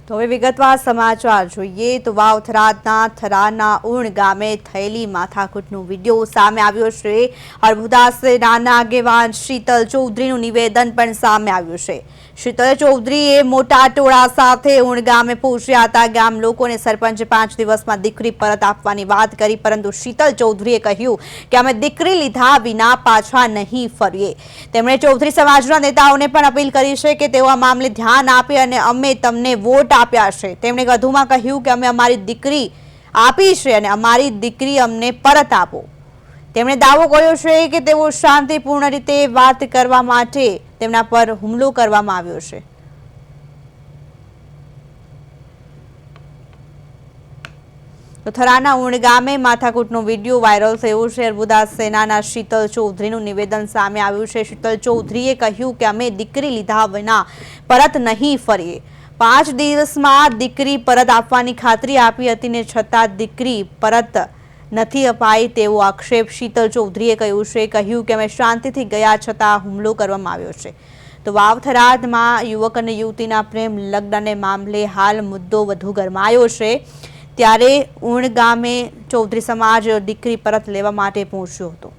તો હવે વિગતવાર સમાચાર જોઈએ તો વાવથરાના થરાના ઉણ ગામે થયેલી માથાકૂટનું વિડીયો સામે આવ્યો છે। અર્બુદા સેનાના આગેવાન શીતલ ચૌધરીનું નિવેદન પણ સામે આવ્યું છે। શીતલ ચૌધરીએ મોટા ટોળા સાથે ઉણ ગામે પહોંચ્યા હતા। ગામ લોકોને સરપંચે 5 દિવસમાં દીકરી પરત આપવાની વાત કરી, પરંતુ શીતલ ચૌધરીએ કહ્યું કે અમે દીકરી લીધા વિના પાછા નહીં ફરીએ। તેમણે ચૌધરી સમાજના નેતાઓને પણ અપીલ કરી છે કે તેઓ આ મામલે ધ્યાન આપે અને અમે તમને વોટ આપ્યા છે। તેમણે વધુમાં કહ્યું કે અમે અમારી દીકરી આપી છે અને અમારી દીકરી અમને પરત આપો। તેમણે દાવો કર્યો છે કે તેઓ શાંતિપૂર્ણ રીતે વાત કરવા માટે તેમના પર હુમલો કરવામાં આવ્યો છે। તો થરાના ઉણ ગામે માથાકૂટનો વિડીયો વાયરલ થયો છે। અર્બુદા સેનાના શીતલ ચૌધરીનું નિવેદન સામે આવ્યું છે। શીતલ ચૌધરીએ કહ્યું કે અમે દીકરી લીધા વિના પરત નહીં ફરીએ। 5 દિવસમાં દીકરી પરત આપવાની ખાતરી આપી હતી ને છતાં દીકરી પરત નથી અપાઈ તેવો આક્ષેપ શીતલ ચૌધરીએ કહ્યું કે અમે શાંતિથી ગયા છતાં હુમલો કરવામાં આવ્યો છે। તો વાવથરામાં યુવક અને યુવતીના પ્રેમ લગ્નને મામલે હાલ મુદ્દો વધુ ગરમાયો છે। ત્યારે ઉણ ગામે ચૌધરી સમાજ દીકરી પરત લેવા માટે પહોંચ્યો હતો।